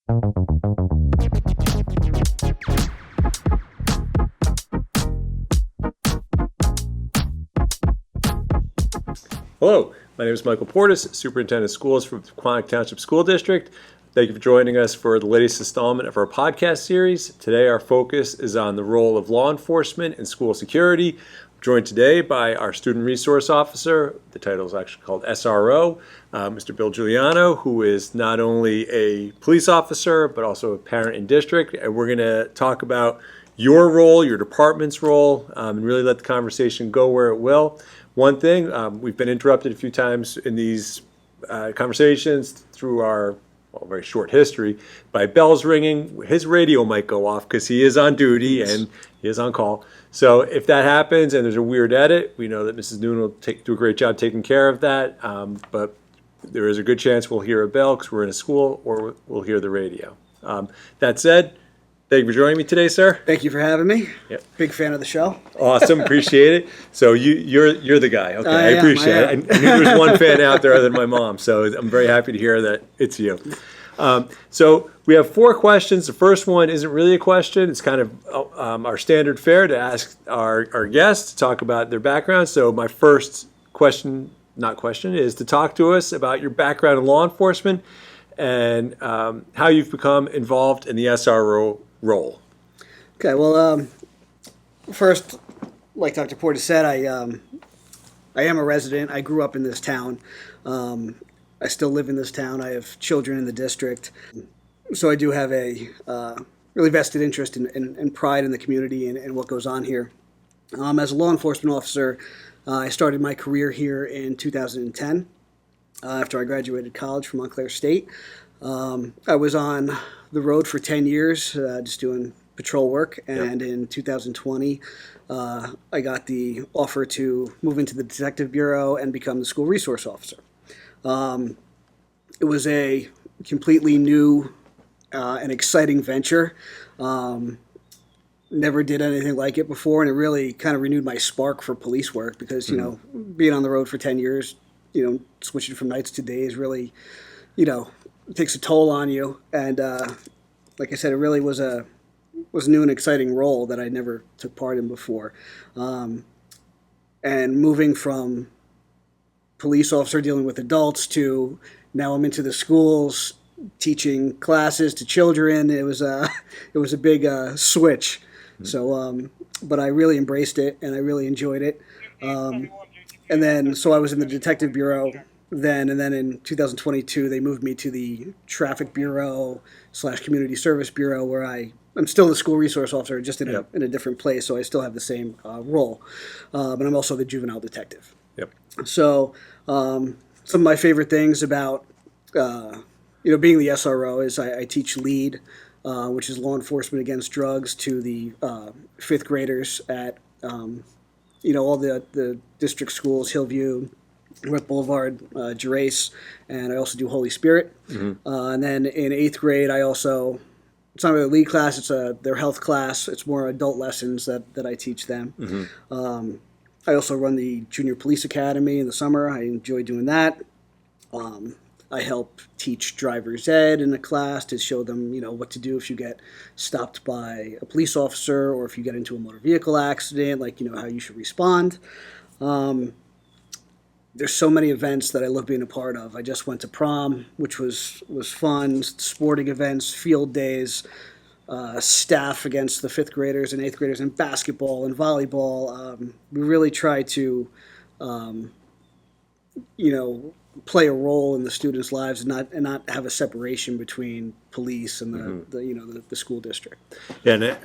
Hello, my name is Michael Portas, Superintendent of Schools for the Pequannock Township School District. Thank you for joining us for the latest installment of our podcast series. Today our focus is on the role of law enforcement in school security. I'm joined today by our Student Resource Officer, the title is actually called SRO, Mr. Bill Juliano, who is not only a police officer but also a parent in district. And we're going to talk about your role, your department's role, and really let the conversation go where it will. One thing, we've been interrupted a few times in these conversations through our very short history by bells ringing. His radio might go off because he is on duty and he is on call. So if that happens and there's a weird edit, we know that Mrs. Noon will do a great job taking care of that. But there is a good chance we'll hear a bell because we're in a school, or we'll hear the radio. That said, thank you for joining me today, sir. Thank you for having me. Yep. Big fan of the show. Awesome, appreciate it. So you're the guy. Okay, I appreciate it. I knew there was one fan out there other than my mom, so I'm very happy to hear that it's you. So we have 4 questions. The first one isn't really a question. It's kind of our standard fare to ask our guests to talk about their background. So my first question, is to talk to us about your background in law enforcement and how you've become involved in the SRO role. Okay, well, first, like Dr. Porter said, I am a resident. I grew up in this town. I still live in this town. I have children in the district. So I do have a really vested interest and pride in the community and what goes on here. As a law enforcement officer, I started my career here in 2010 after I graduated college from Montclair State. I was on the road for 10 years just doing patrol work, and in 2020 I got the offer to move into the Detective Bureau and become the school resource officer. It was a completely new and exciting venture. Never did anything like it before, and it really kind of renewed my spark for police work because, you know, being on the road for 10 years, you know, switching from nights to days really, you know, takes a toll on you. And like I said, it really was a new and exciting role that I never took part in before. And moving from police officer dealing with adults to now I'm into the schools teaching classes to children. It was a big switch. So, but I really embraced it and I really enjoyed it. And then, so I was in the Detective Bureau then, and then in 2022 they moved me to the Traffic Bureau / Community Service Bureau, where I'm still the school resource officer, just in a different place. So I still have the same role, but I'm also the juvenile detective. Yep. So some of my favorite things about being the SRO is I teach LEAD, which is law enforcement against drugs, to the 5th graders at all the district schools, Hillview, North Boulevard, Gerace, and I also do Holy Spirit. And then in 8th grade, it's not really a lead class, it's their health class. It's more adult lessons that I teach them. I also run the Junior Police Academy in the summer. I enjoy doing that. I help teach driver's ed in a class to show them, what to do if you get stopped by a police officer or if you get into a motor vehicle accident, how you should respond. There's so many events that I love being a part of. I just went to prom, which was fun, sporting events, field days, staff against the 5th graders and 8th graders in basketball and volleyball. We really try to, play a role in the students' lives and not have a separation between police and the school district. Yeah, and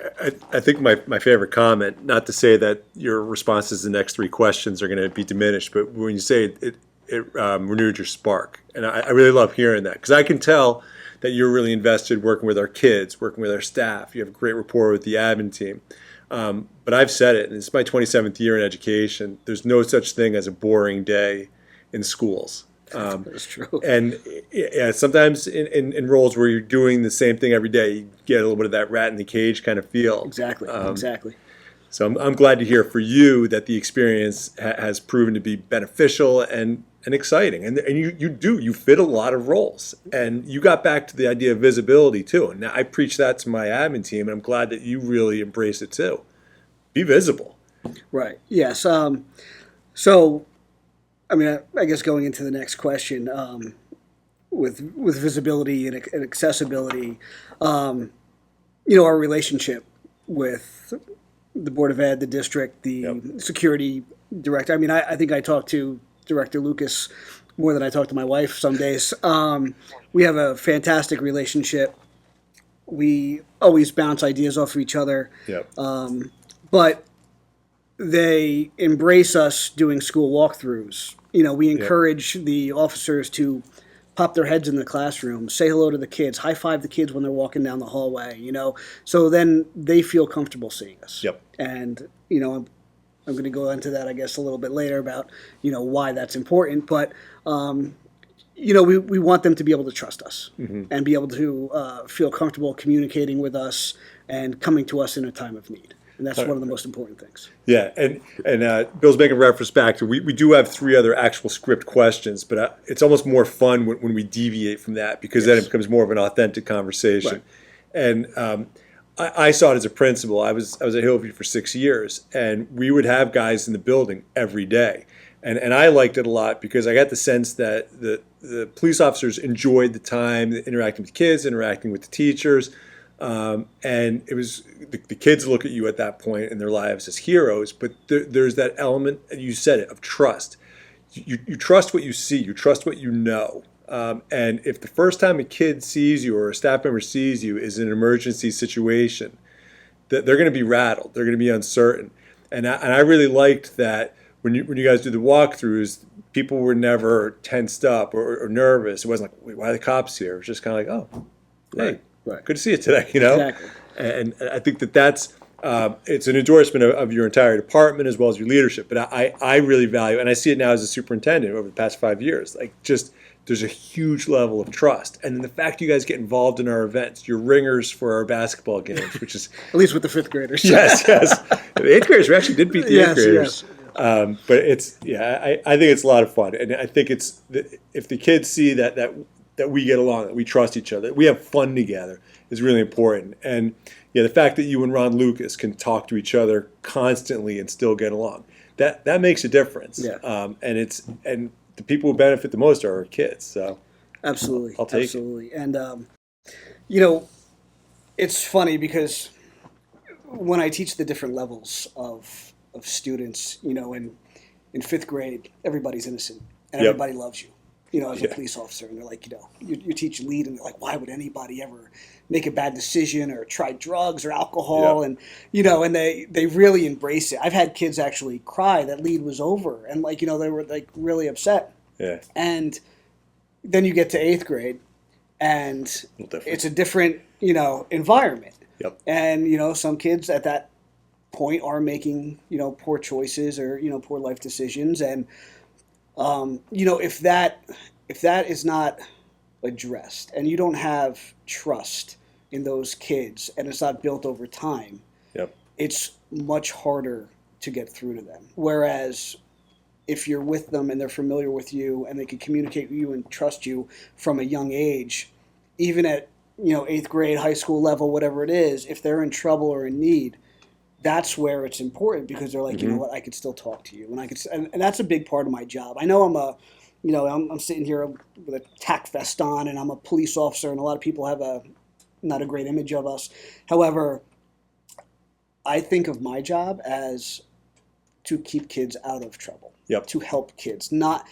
I think my favorite comment, not to say that your responses to the next 3 questions are going to be diminished, but when you say it renewed your spark, and I really love hearing that, because I can tell that you're really invested working with our kids, working with our staff. You have a great rapport with the admin team. But I've said it, and it's my 27th year in education, there's no such thing as a boring day in schools. That's true. And sometimes in roles where you're doing the same thing every day, you get a little bit of that rat in the cage kind of feel. Exactly. So I'm glad to hear for you that the experience has proven to be beneficial and and exciting. And you fit a lot of roles. And you got back to the idea of visibility too. And now I preach that to my admin team, and I'm glad that you really embrace it too. Be visible. Right. Yes. So, I mean, I guess going into the next question, with visibility and accessibility, our relationship with the Board of Ed, the district, the security director. I mean, I think I talk to Director Lucas more than I talk to my wife some days. We have a fantastic relationship. We always bounce ideas off of each other. Yep. But they embrace us doing school walkthroughs. We encourage the officers to pop their heads in the classroom, say hello to the kids, high five the kids when they're walking down the hallway, so then they feel comfortable seeing us. Yep. And, I'm going to go into that, I guess, a little bit later about, why that's important. But, we want them to be able to trust us and be able to feel comfortable communicating with us and coming to us in a time of need. And that's one of the most important things. Yeah, and Bill's making reference back to we do have 3 other actual script questions, but it's almost more fun when we deviate from that, because then it becomes more of an authentic conversation. Right. And I saw it as a principal. I was at Hillview for 6 years, and we would have guys in the building every day. And I liked it a lot because I got the sense that the police officers enjoyed the time interacting with kids, interacting with the teachers. And it was the kids look at you at that point in their lives as heroes, but there's that element, and you said it, of trust. You trust what you see, you trust what you know. And if the first time a kid sees you or a staff member sees you is an emergency situation, they're going to be rattled, they're going to be uncertain. And I really liked that when you guys do the walkthroughs, people were never tensed up or nervous. It wasn't like, wait, why are the cops here? It was just kind of like, oh, hey. Right. Good to see you today, Exactly. And I think that's it's an endorsement of your entire department as well as your leadership. But I really value, and I see it now as a superintendent over the past 5 years, like just there's a huge level of trust. And then the fact you guys get involved in our events, you're ringers for our basketball games, which is... At least with the 5th graders. Yes. The 8th graders, we actually did beat the 8th graders. Yes. But it's, I think it's a lot of fun. And I think it's, if the kids see that we get along, that we trust each other, that we have fun together is really important. And the fact that you and Ron Lucas can talk to each other constantly and still get along, that makes a difference. Yeah. And the people who benefit the most are our kids. So absolutely, I'll take it. And it's funny because when I teach the different levels of students, in 5th grade, everybody's innocent and everybody loves you. As a police officer, and they're like, you teach lead, and they're like, why would anybody ever make a bad decision or try drugs or alcohol? And, and they really embrace it. I've had kids actually cry that lead was over, and they were like really upset. Yeah. And then you get to 8th grade, and it's a different, environment. Yep. And, some kids at that point are making, poor choices or, poor life decisions. And, if that is not addressed and you don't have trust in those kids and it's not built over time, it's much harder to get through to them. Whereas if you're with them and they're familiar with you and they can communicate with you and trust you from a young age, even at 8th grade, high school level, whatever it is, if they're in trouble or in need, that's where it's important, because they're like, you know what, I could still talk to you, and and that's a big part of my job. I know I'm sitting here with a tack vest on, and I'm a police officer, and a lot of people have not a great image of us. However, I think of my job as to keep kids out of trouble, to help kids, not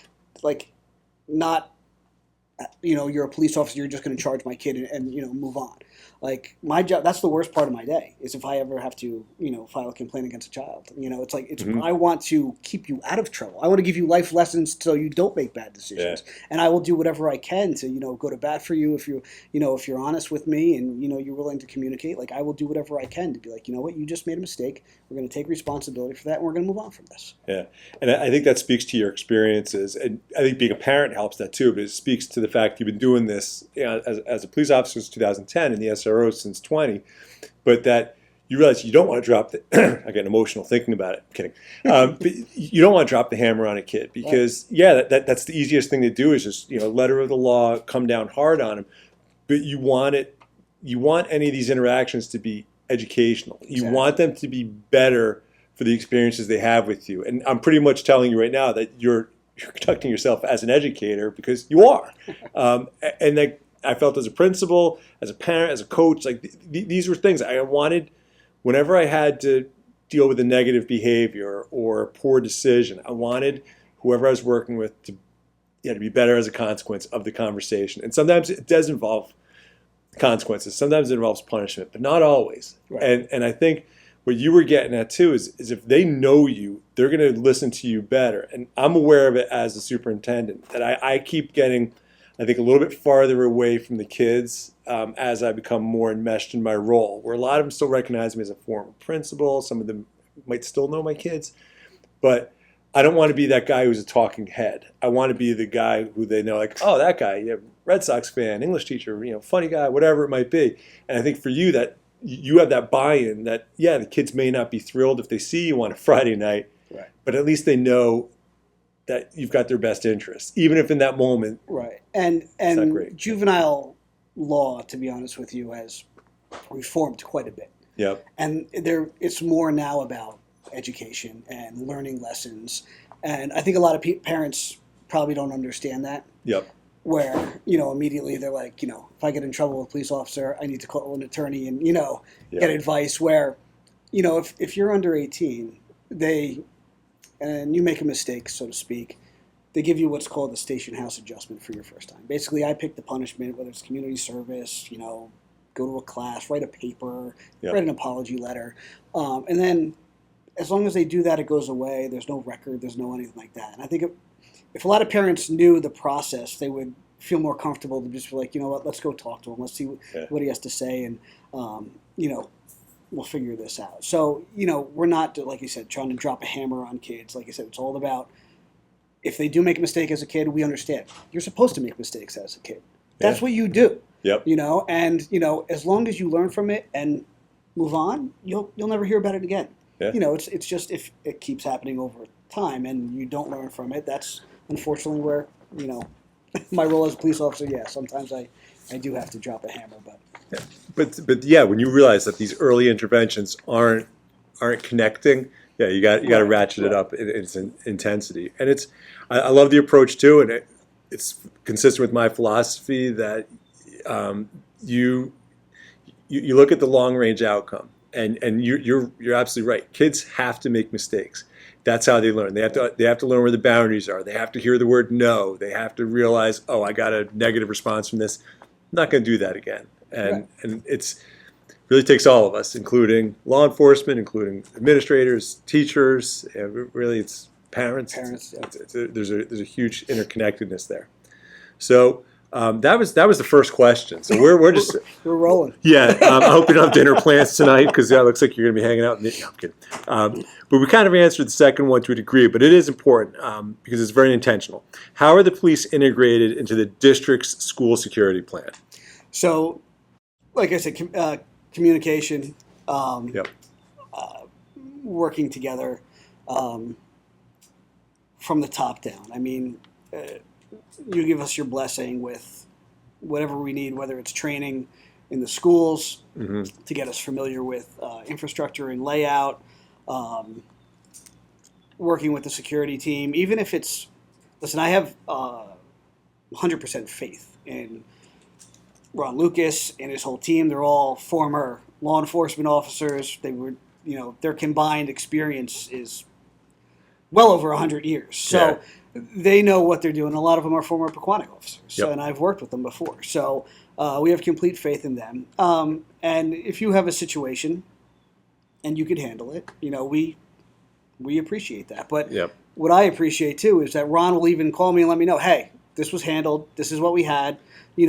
you're a police officer, you're just going to charge my kid and move on. Like, my job, that's the worst part of my day, is if I ever have to, file a complaint against a child. I want to keep you out of trouble. I want to give you life lessons so you don't make bad decisions. Yeah. And I will do whatever I can to, go to bat for you if you're honest with me and, you're willing to communicate. Like, I will do whatever I can to be like, you know what, you just made a mistake. We're going to take responsibility for that, and we're going to move on from this. Yeah. And I think that speaks to your experiences. And I think being a parent helps that too, but it speaks to the fact you've been doing this as a police officer since 2010 and the SRO since 20, but that you realize you don't want to drop the. I get emotional thinking about it. I'm kidding. But you don't want to drop the hammer on a kid because that's the easiest thing to do is just letter of the law, come down hard on him. But you want it. You want any of these interactions to be educational. You want them to be better for the experiences they have with you. And I'm pretty much telling you right now that you're conducting yourself as an educator because you are. And I felt as a principal, as a parent, as a coach, like these were things I wanted. Whenever I had to deal with a negative behavior or a poor decision, I wanted whoever I was working with to be better as a consequence of the conversation. And sometimes it does involve consequences. Sometimes it involves punishment, but not always. Right. And I think what you were getting at too is if they know you, they're going to listen to you better. And I'm aware of it as a superintendent that I keep getting, I think, a little bit farther away from the kids as I become more enmeshed in my role, where a lot of them still recognize me as a former principal. Some of them might still know my kids, but I don't want to be that guy who's a talking head. I want to be the guy who they know, like, oh, that guy, Red Sox fan, English teacher, funny guy, whatever it might be. And I think for you that you have that buy-in that, the kids may not be thrilled if they see you on a Friday night, right, but at least they know that you've got their best interests, even if in that moment. Right. And juvenile law, to be honest with you, has reformed quite a bit. Yep. And it's more now about education and learning lessons. And I think a lot of parents probably don't understand that. Yep. Where, immediately they're like, if I get in trouble with a police officer, I need to call an attorney and, get advice. Where, if you're under 18, and you make a mistake, so to speak, they give you what's called the station house adjustment for your first time. Basically, I pick the punishment, whether it's community service, go to a class, write a paper, write an apology letter. And then as long as they do that, it goes away. There's no record. There's no anything like that. And I think if a lot of parents knew the process, they would feel more comfortable to just be like, what, let's go talk to him. Let's see what he has to say. And, we'll figure this out. So, we're not, like you said, trying to drop a hammer on kids. Like I said, it's all about if they do make a mistake as a kid, we understand. You're supposed to make mistakes as a kid. That's what you do. Yep. And, as long as you learn from it and move on, you'll never hear about it again. Yeah. It's just if it keeps happening over time and you don't learn from it, that's unfortunately where, my role as a police officer, sometimes I do have to drop a hammer, but. Yeah. But when you realize that these early interventions aren't connecting, you got to ratchet it up in its intensity. And I love the approach too, and it's consistent with my philosophy that you look at the long range outcome, and you're absolutely right. Kids have to make mistakes. That's how they learn. They have to learn where the boundaries are. They have to hear the word no. They have to realize, oh, I got a negative response from this. I'm not going to do that again. And it's really takes all of us, including law enforcement, including administrators, teachers. Really, it's parents. There's a huge interconnectedness there. So that was the first question. So we're just we're rolling. Yeah. I hope you don't have dinner plans tonight because it looks like you're going to be hanging out. No, I'm kidding. But we kind of answered the second one to a degree, but it is important because it's very intentional. How are the police integrated into the district's school security plan? So, like I said, communication, working together from the top down. I mean, you give us your blessing with whatever we need, whether it's training in the schools to get us familiar with infrastructure and layout, working with the security team, even if it's, listen, I have 100% faith in Ron Lucas and his whole team. They're all former law enforcement officers. They were, their combined experience is well over 100 years. So they know what they're doing. A lot of them are former Pequannock officers, and I've worked with them before. So we have complete faith in them. And if you have a situation and you can handle it, we appreciate that. But what I appreciate too is that Ron will even call me and let me know, hey, this was handled. This is what we had. We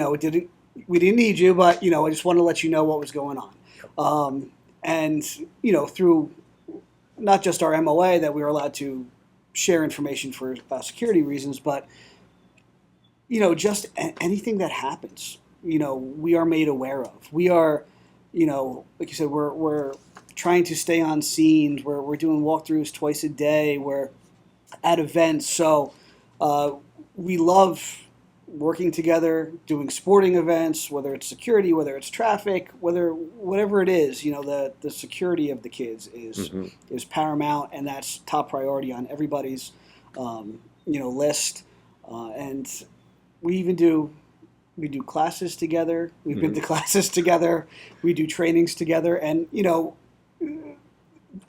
didn't need you, but I just wanted to let you know what was going on. And through not just our MOA that we were allowed to share information for security reasons, but just anything that happens, we are made aware of. We are, like you said, we're trying to stay on scenes. We're doing walkthroughs twice a day. We're at events. So we love working together, doing sporting events, whether it's security, whether it's traffic, whatever it is. The security of the kids is paramount, and that's top priority on everybody's list. And we do classes together. We've been to classes together. We do trainings together, and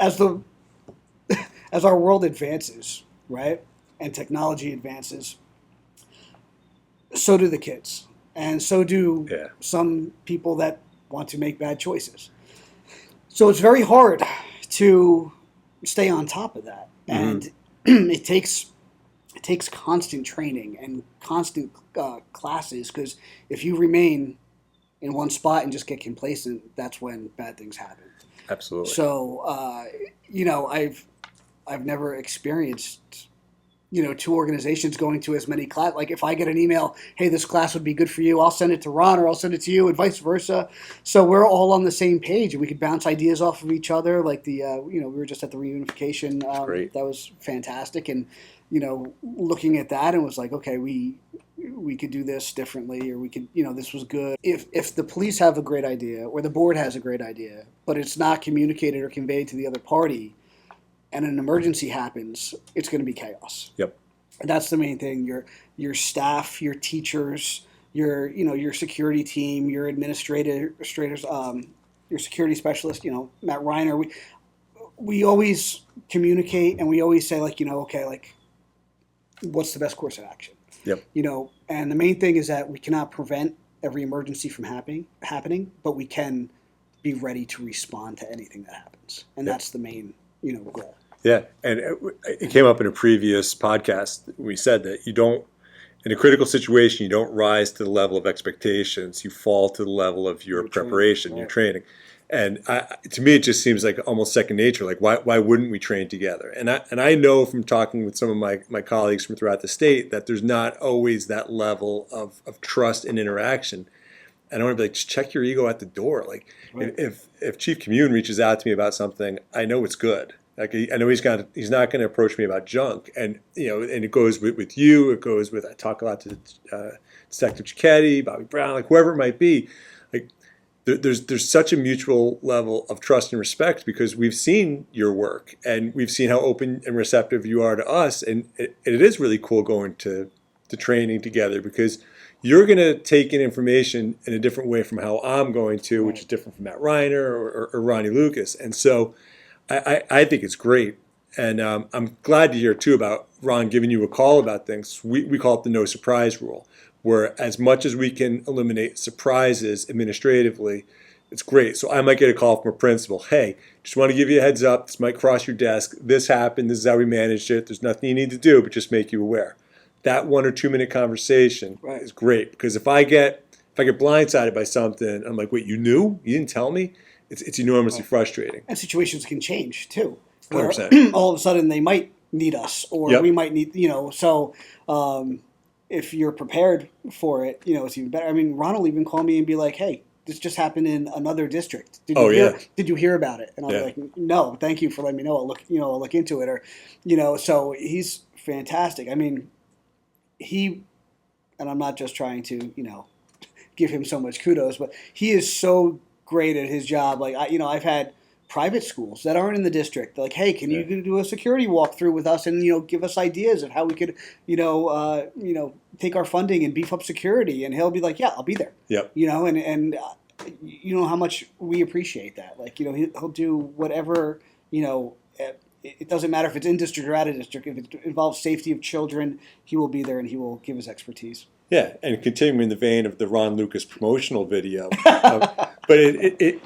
as our world advances, right, and technology advances, so do the kids, and so do some people that want to make bad choices. So it's very hard to stay on top of that, and it takes constant training and constant classes, because if you remain in one spot and just get complacent, that's when bad things happen. Absolutely. So I've never experienced two organizations going to as many class. Like if I get an email, hey, this class would be good for you, I'll send it to Ron or I'll send it to you, and vice versa. So we're all on the same page, and we could bounce ideas off of each other. Like we were just at the reunification. Great. That was fantastic. And looking at that, and was like, okay, we could do this differently, or we could, this was good. If the police have a great idea, or the board has a great idea, but it's not communicated or conveyed to the other party, and an emergency happens, it's going to be chaos. Yep. And that's the main thing. Your staff, your teachers, your security team, your administrators, your security specialist, Matt Reiner. We always communicate, and we always say, okay, what's the best course of action? Yep. And the main thing is that we cannot prevent every emergency from happening, but we can be ready to respond to anything that happens. And that's the main, goal. Yeah. And it came up in a previous podcast. We said that in a critical situation, you don't rise to the level of expectations. You fall to the level of your preparation, your training. And to me, it just seems like almost second nature. Like, why wouldn't we train together? And I know from talking with some of my colleagues from throughout the state that there's not always that level of trust and interaction. And I want to be like, just check your ego at the door. Like, if Chief Commune reaches out to me about something, I know it's good. Like, I know he's not going to approach me about junk. And and it goes with you. It goes with, I talk a lot to Detective Cicchetti, Bobby Brown, like whoever it might be. Like, there's such a mutual level of trust and respect, because we've seen your work and we've seen how open and receptive you are to us. And it is really cool going to training together, because you're going to take in information in a different way from how I'm going to, which is different from Matt Reiner or Ronnie Lucas. And so I think it's great. And I'm glad to hear, too, about Ron giving you a call about things. We call it the no surprise rule, where as much as we can eliminate surprises administratively, it's great. So I might get a call from a principal. Hey, just want to give you a heads up. This might cross your desk. This happened. This is how we managed it. There's nothing you need to do, but just make you aware. That 1 or 2 minute conversation is great, because if I get blindsided by something, I'm like, wait, you knew? You didn't tell me? It's enormously frustrating. And situations can change too. 100%. All of a sudden they might need us, or we might need, so if you're prepared for it, it's even better. I mean, Ron will even call me and be like, hey, this just happened in another district. Did you hear about it? And I'll be like, no, thank you for letting me know. I'll look into it. Or, so he's fantastic. I mean, and I'm not just trying to, give him so much kudos, but he is so great at his job. Like, I've had private schools that aren't in the district. They're like, hey, can you do a security walkthrough with us and, give us ideas of how we could, take our funding and beef up security? And he'll be like, yeah, I'll be there. Yep. And you know how much we appreciate that. Like, he'll do whatever, it doesn't matter if it's in district or out of district. If it involves safety of children, he will be there and he will give his expertise. Yeah, and continuing in the vein of the Ron Lucas promotional video. But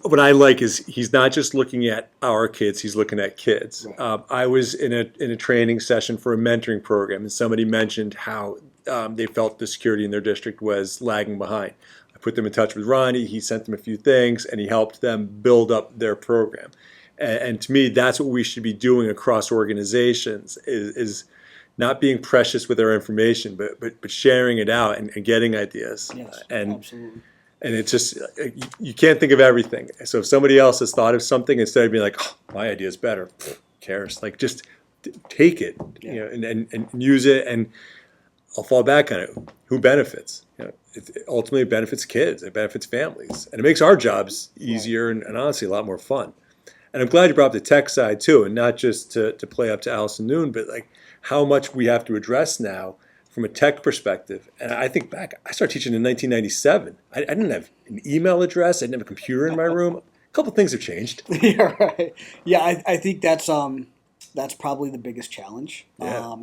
what I like is he's not just looking at our kids, he's looking at kids. Right. I was in a training session for a mentoring program, and somebody mentioned how they felt the security in their district was lagging behind. I put them in touch with Ronnie. He sent them a few things, and he helped them build up their program. And to me, that's what we should be doing across organizations, is not being precious with our information, but sharing it out and getting ideas. Yes, and absolutely. And it's just, you can't think of everything. So if somebody else has thought of something, instead of being like, oh, my idea is better, who cares? Like, just take it, and use it, and I'll fall back on it. Who benefits? It ultimately benefits kids. It benefits families. And it makes our jobs easier and honestly a lot more fun. And I'm glad you brought up the tech side too, and not just to play up to Allison Noon, but like how much we have to address now from a tech perspective. And I think back, I started teaching in 1997. I didn't have an email address. I didn't have a computer in my room. A couple things have changed. Yeah, right. Yeah, I think that's probably the biggest challenge. Yeah.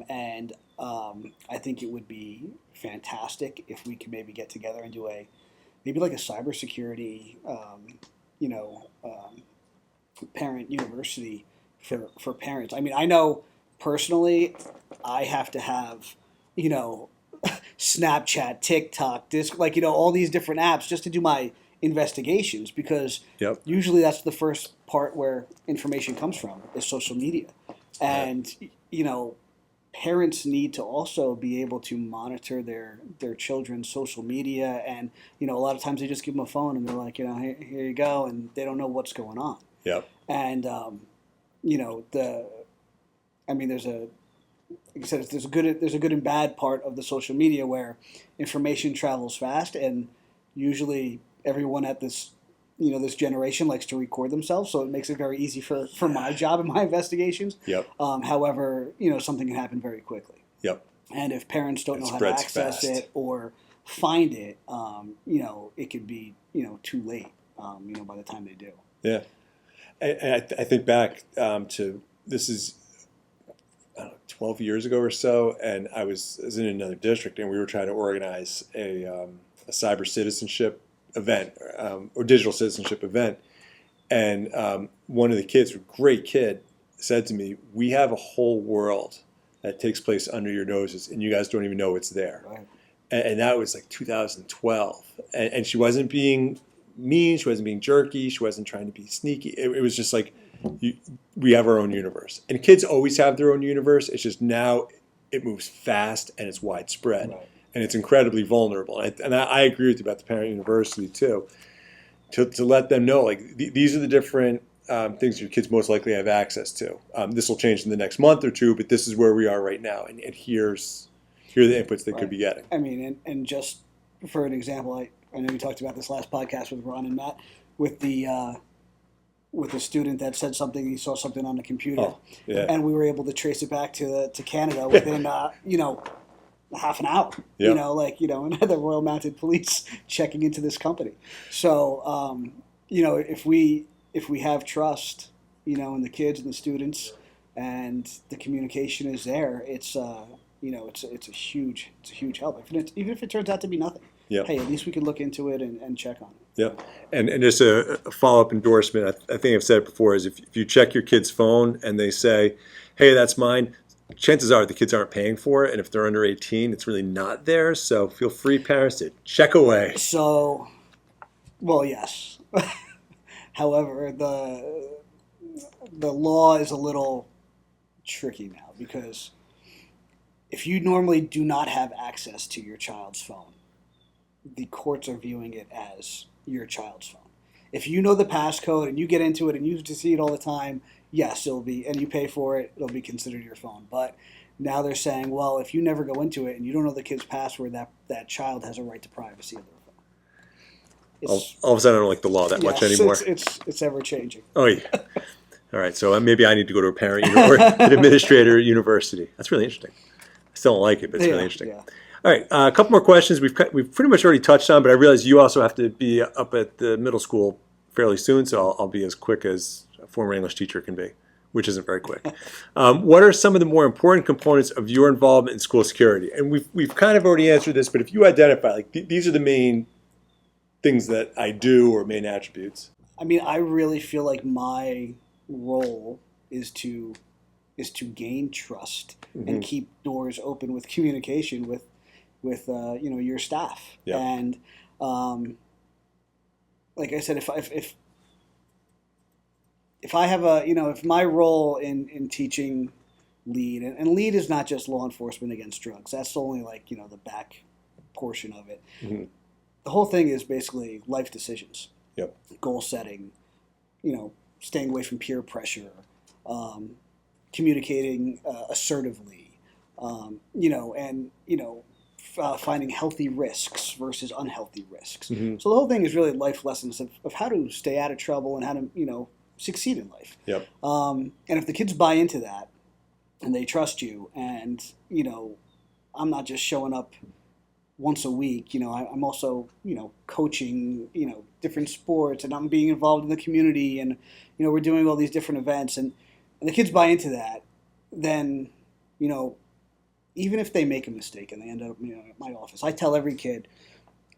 I think it would be fantastic if we could maybe get together and do maybe like a cybersecurity, parent university for parents. I mean, I know personally, I have to have, Snapchat, TikTok, all these different apps just to do my investigations, because usually that's the first part where information comes from, is social media. And, parents need to also be able to monitor their children's social media. And, a lot of times they just give them a phone and they're like, here you go. And they don't know what's going on. Yep. And, there's like I said, there's a good and bad part of the social media where information travels fast, and usually everyone at this generation likes to record themselves, so it makes it very easy for my job and my investigations. Yep. However, something can happen very quickly. Yep. And if parents don't know how to access it or find it, it could be too late. By the time they do. Yeah. And I think back to, this is 12 years ago or so, and I was in another district, and we were trying to organize a cyber citizenship event, or digital citizenship event. And one of the kids, a great kid, said to me, "We have a whole world that takes place under your noses, and you guys don't even know it's there." Right. And that was like 2012. And she wasn't being mean, she wasn't being jerky, she wasn't trying to be sneaky. It was just like, we have our own universe. And kids always have their own universe. It's just now it moves fast and it's widespread. Right. And it's incredibly vulnerable. And I agree with you about the parent university too, to let them know, like, these are the different things your kids most likely have access to. This will change in the next month or two, but this is where we are right now. And here are the inputs they could be getting. I mean, and just for an example, I know you talked about this last podcast with Ron and Matt, with the student that said something, he saw something on the computer, and we were able to trace it back to Canada within half an hour. Yep. And the Royal Mounted Police checking into this company. So if we have trust, in the kids and the students, and the communication is there, it's a huge help. Even if it turns out to be nothing. Yep. Hey, at least we can look into it and check on it. Yep. And just a follow-up endorsement, I think I've said it before, is if you check your kid's phone and they say, "Hey, that's mine," chances are the kids aren't paying for it. And if they're under 18, it's really not theirs. So feel free, parents, to check away. So, well, yes. However, the law is a little tricky now, because if you normally do not have access to your child's phone, the courts are viewing it as your child's phone. If you know the passcode and you get into it and you see it all the time, yes, it'll be, and you pay for it, it'll be considered your phone. But now they're saying, well, if you never go into it and you don't know the kid's password, that child has a right to privacy of their phone. All of a sudden, I don't like the law that much anymore. It's ever changing. Oh, yeah. All right, so maybe I need to go to a parent or an administrator university. That's really interesting. I still don't like it, but it's really interesting. Yeah. All right, a couple more questions we've pretty much already touched on, but I realize you also have to be up at the middle school fairly soon, so I'll be as quick as a former English teacher can be, which isn't very quick. What are some of the more important components of your involvement in school security? And we've kind of already answered this, but if you identify, like, these are the main things that I do, or main attributes. I mean, I really feel like my role is to gain trust and keep doors open with communication with your staff. Yep. And like I said, if I have if my role in teaching lead, and lead is not just law enforcement against drugs, that's only the back portion of it. the whole thing is basically life decisions, Yep. goal setting, staying away from peer pressure, communicating assertively, finding healthy risks versus unhealthy risks. Mm-hmm. So the whole thing is really life lessons of how to stay out of trouble and how to, succeed in life. Yep. And if the kids buy into that and they trust you and, I'm not just showing up once a week, I'm also, coaching, different sports, and I'm being involved in the community, and, we're doing all these different events, and the kids buy into that, then, even if they make a mistake and they end up, at my office, I tell every kid,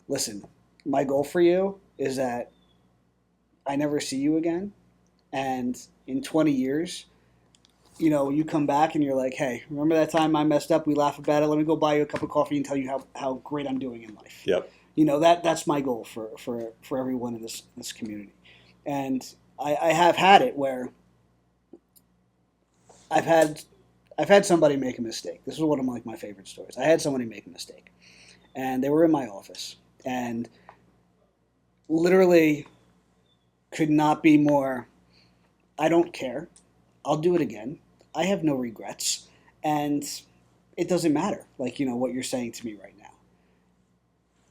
listen, my goal for you is that I never see you again, and in 20 years, you come back and you're like, hey, remember that time I messed up? We laugh about it. Let me go buy you a cup of coffee and tell you how great I'm doing in life. Yep. That's my goal for everyone in this community. And I have had it where I've had somebody make a mistake. This is one of my favorite stories. I had somebody make a mistake, and they were in my office, and literally could not be more, I don't care. I'll do it again. I have no regrets, and it doesn't matter, what you're saying to me right now.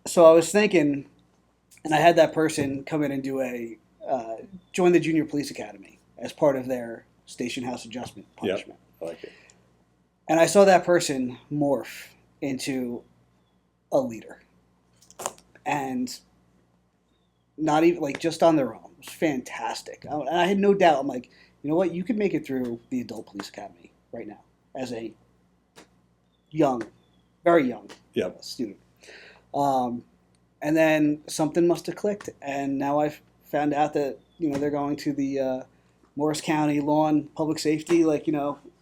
So I was thinking, and I had that person come in and do join the Junior Police Academy as part of their station house adjustment punishment. Yep. I like it. And I saw that person morph into a leader, and not even just on their own. It was fantastic, and I had no doubt. I'm like, you know what? You could make it through the adult police academy right now as a very young student. And then something must have clicked, and now I've found out that they're going to the Morris County Law and Public Safety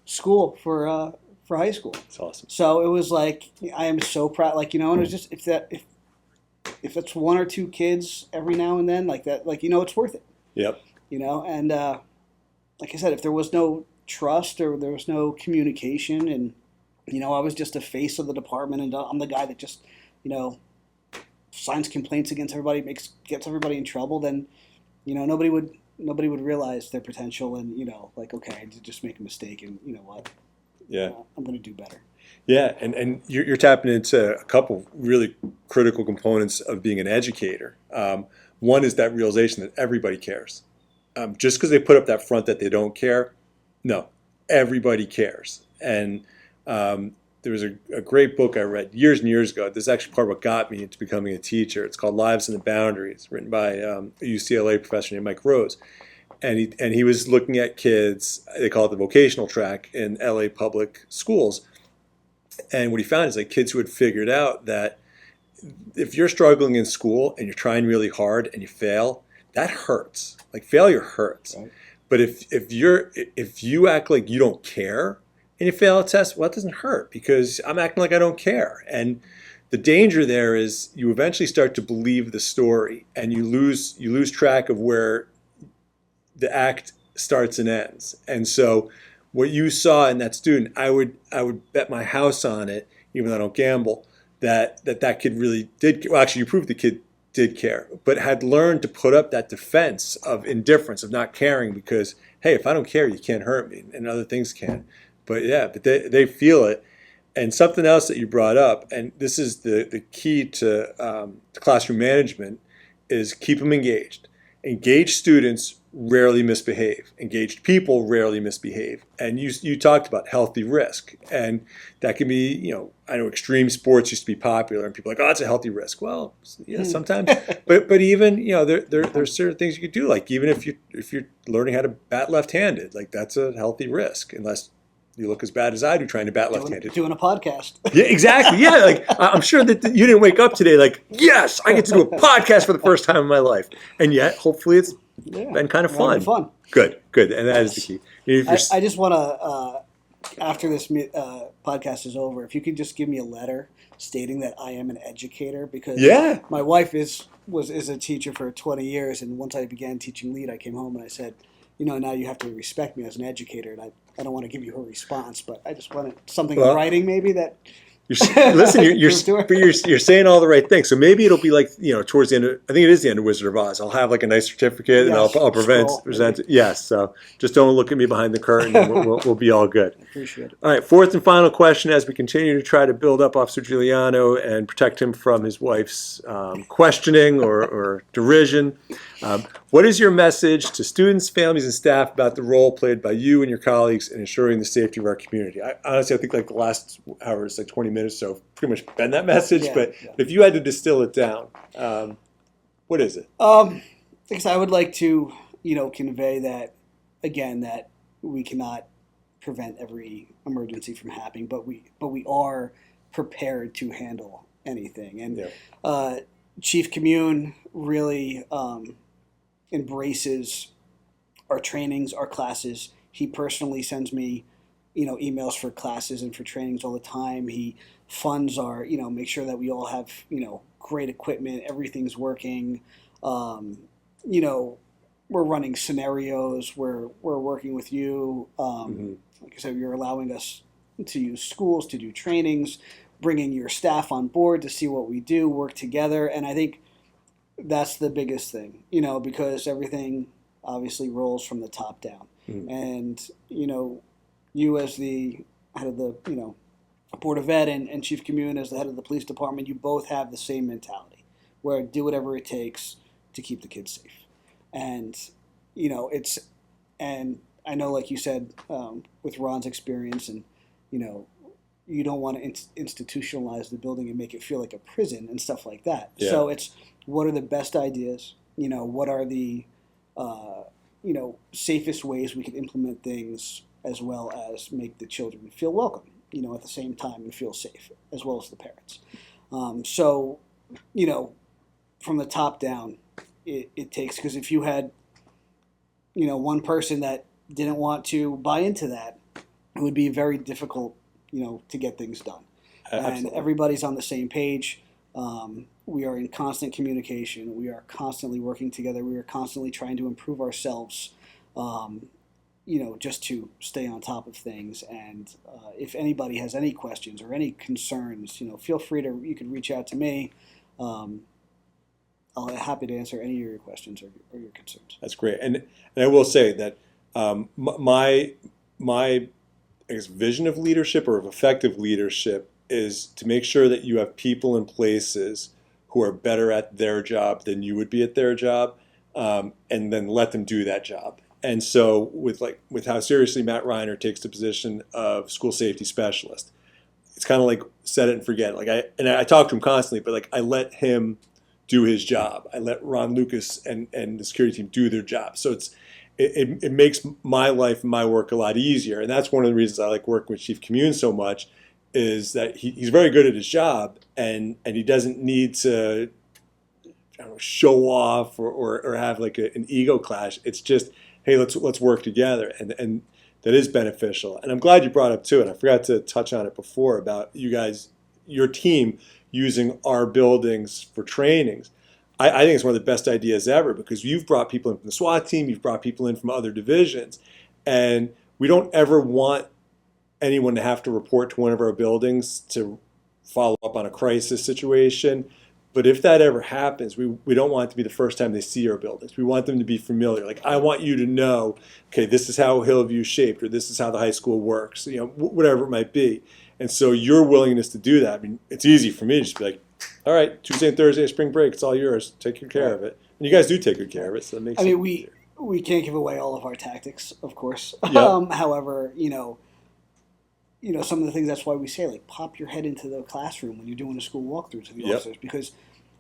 school for high school. That's awesome. So it was like, I am so proud. And it was just if that's one or two kids every now and then that, it's worth it. Yep. And like I said, if there was no trust or there was no communication, and I was just a face of the department, and I'm the guy that just signs complaints against everybody, gets everybody in trouble, then nobody would realize their potential, and okay, I did just make a mistake, and you know what? Yeah. I'm going to do better. Yeah, and you're tapping into a couple really critical components of being an educator. One is that realization that everybody cares. Just because they put up that front that they don't care, no, everybody cares. And there was a great book I read years and years ago. This is actually part of what got me into becoming a teacher. It's called Lives and the Boundaries, written by a UCLA professor named Mike Rose. And he was looking at kids, they call it the vocational track in LA public schools. And what he found is kids who had figured out that if you're struggling in school and you're trying really hard and you fail, that hurts. Failure hurts. Right. But if you act like you don't care and you fail a test, well, that doesn't hurt because I'm acting like I don't care. And the danger there is you eventually start to believe the story, and you lose track of where the act starts and ends. And so what you saw in that student, I would bet my house on it, even though I don't gamble, that kid really did. Well, actually, you proved the kid did care, but had learned to put up that defense of indifference, of not caring, because hey, if I don't care, you can't hurt me, and other things can. But they feel it. And something else that you brought up, and this is the key to classroom management, is keep them engaged. Engaged students rarely misbehave. Engaged people rarely misbehave. And you talked about healthy risk. And that can be, I know extreme sports used to be popular, and people are like, oh, it's a healthy risk. Well, yeah, sometimes. but even, there's certain things you could do. Even if you're learning how to bat left-handed, that's a healthy risk, unless you look as bad as I do trying to bat left-handed. Doing a podcast. Yeah, exactly. Yeah, I'm sure that you didn't wake up today yes, I get to do a podcast for the first time in my life. And yet, hopefully it's been kind of fun. Good. And that is the key. I just want to, after this podcast is over, if you could just give me a letter stating that I am an educator, because my wife is a teacher for 20 years, and once I began teaching lead, I came home and I said, now you have to respect me as an educator, and I don't want to give you her response, but I just wanted something in writing maybe that, Listen, Prove to her. you're saying all the right things. So maybe it'll be like, towards the end. I think it is the end of Wizard of Oz. I'll have like a nice certificate, and Yes, I'll scroll, present maybe. it. Yes. So just don't look at me behind the curtain, and we'll be all good. Appreciate it. All right. Fourth and final question, as we continue to try to build up Officer Giuliano and protect him from his wife's questioning or derision. What is your message to students, families, and staff about the role played by you and your colleagues in ensuring the safety of our community? I think like the last hour is like 20 minutes, so pretty much been that message. Yeah, but yeah. if you had to distill it down, what is it? Because I would like to, convey that again that we cannot prevent every emergency from happening, but we are prepared to handle anything. And Yeah. Chief Commune really embraces our trainings, our classes. He personally sends me, emails for classes and for trainings all the time. He funds our, make sure that we all have, great equipment, everything's working. We're running scenarios. We're working with you. Like I said, you're allowing us to use schools to do trainings, bringing your staff on board to see what we do, work together, and I think that's the biggest thing, because everything obviously rolls from the top down. And, you as the head of the, Board of Ed and Chief Commune as the head of the police department, you both have the same mentality where do whatever it takes to keep the kids safe. And, and I know, like you said, with Ron's experience and, you don't want to institutionalize the building and make it feel like a prison and stuff like that. Yeah. So it's what are the best ideas? What are the safest ways we can implement things as well as make the children feel welcome, at the same time and feel safe as well as the parents. So, from the top down, it takes, because if you had, one person that didn't want to buy into that, it would be very difficult, to get things done. Absolutely. And everybody's on the same page. We are in constant communication. We are constantly working together. We are constantly trying to improve ourselves, just to stay on top of things. And if anybody has any questions or any concerns, feel free you can reach out to me. I'll be happy to answer any of your questions or your concerns. That's great. And I will say that my I guess vision of leadership or of effective leadership is to make sure that you have people in places who are better at their job than you would be at their job, and then let them do that job. And so with how seriously Matt Reiner takes the position of school safety specialist, it's kind of like set it and forget it. I talk to him constantly, but I let him do his job. I let Ron Lucas and the security team do their job. So it makes my life and my work a lot easier. And that's one of the reasons I like working with Chief Commune so much, is that he's very good at his job, and he doesn't need to show off or have an ego clash. It's just, hey, let's work together, and that is beneficial. And I'm glad you brought up too, and I forgot to touch on it before, about you guys, your team using our buildings for trainings. I think it's one of the best ideas ever, because you've brought people in from the SWAT team, you've brought people in from other divisions, and we don't ever want anyone to have to report to one of our buildings to follow up on a crisis situation. But if that ever happens, we don't want it to be the first time they see our buildings. We want them to be familiar. I want you to know, okay, this is how Hillview's shaped, or this is how the high school works, whatever it might be. And so your willingness to do that, it's easy for me to just be like, all right, Tuesday and Thursday, spring break, it's all yours. Take good care of it. And you guys do take good care of it, so that makes it easier. We can't give away all of our tactics, of course. Yep. However, some of the things, that's why we say, pop your head into the classroom when you're doing a school walkthrough to the Yep. officers, because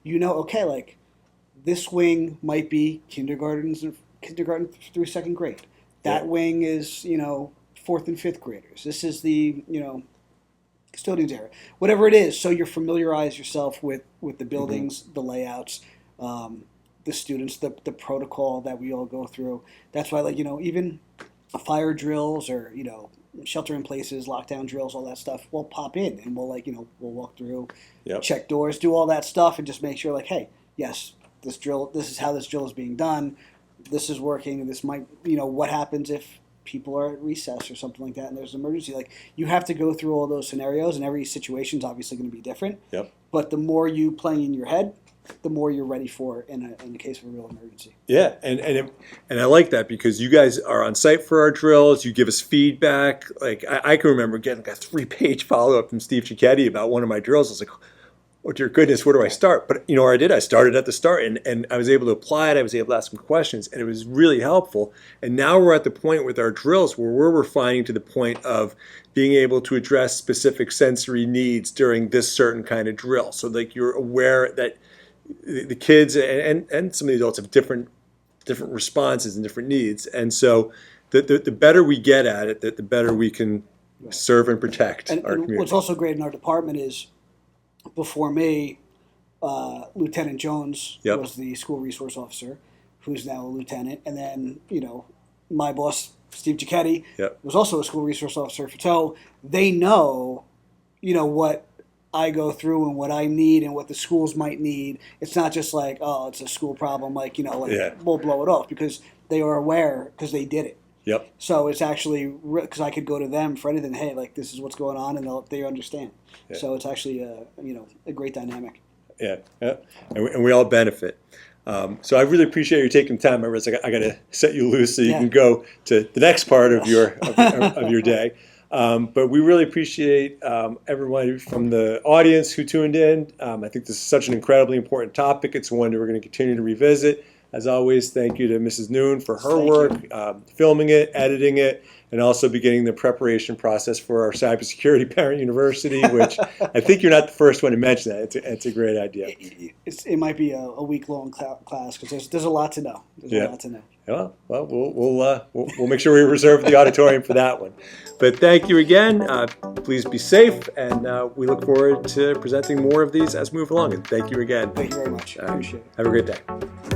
okay, this wing might be kindergarten through second grade. That Yeah. wing is, fourth and fifth graders. This is the, custodians area, whatever it is. So you familiarize yourself with the buildings, the layouts, the students, the protocol that we all go through. That's why, even fire drills or, shelter in places, lockdown drills, all that stuff, we'll pop in and we'll we'll walk through, Yep. check doors, do all that stuff, and just make sure hey, yes, this is how this drill is being done. This is working. And this might, what happens if people are at recess or something like that, and there's an emergency. Like, you have to go through all those scenarios, and every situation's obviously going to be different. Yep. But the more you play in your head, the more you're ready for in the case of a real emergency. Yeah, and I like that because you guys are on site for our drills. You give us feedback. Like I can remember getting like a 3-page follow up from Steve Cicchetti about one of my drills. I was like, oh dear goodness, where do I start? But you know where I did? I started at the start, and I was able to apply it. I was able to ask some questions, and it was really helpful. And now we're at the point with our drills where we're refining to the point of being able to address specific sensory needs during this certain kind of drill. So like you're aware that the kids and some of the adults have different responses and different needs, and so the better we get at it, the better we can serve and protect our community. What's also great in our department is, before me, Lieutenant Jones was the school resource officer, who's now a lieutenant, and then my boss Steve Cicchetti was also a school resource officer. So they know what I go through and what I need and what the schools might need. It's not just like, oh, it's a school problem, we'll blow it off, because they are aware, because they did it. Yep. So it's actually, because I could go to them for anything. Hey, like, this is what's going on, and they understand. Yeah. So it's actually a great dynamic. Yeah, and we all benefit. So I really appreciate you taking the time. I was like, I got to set you loose so you can go to the next part of your day. But we really appreciate everyone from the audience who tuned in. I think this is such an incredibly important topic. It's one that we're going to continue to revisit. As always, thank you to Mrs. Noon for her work, filming it, editing it, and also beginning the preparation process for our cybersecurity parent university, which I think you're not the first one to mention that. It's a great idea. It might be a week-long class, because there's a lot to know. There's a lot to know. Well, we'll make sure we reserve the auditorium for that one. But thank you again. Please be safe, and we look forward to presenting more of these as we move along. And thank you again. Thank you very much. Appreciate it. Have a great day.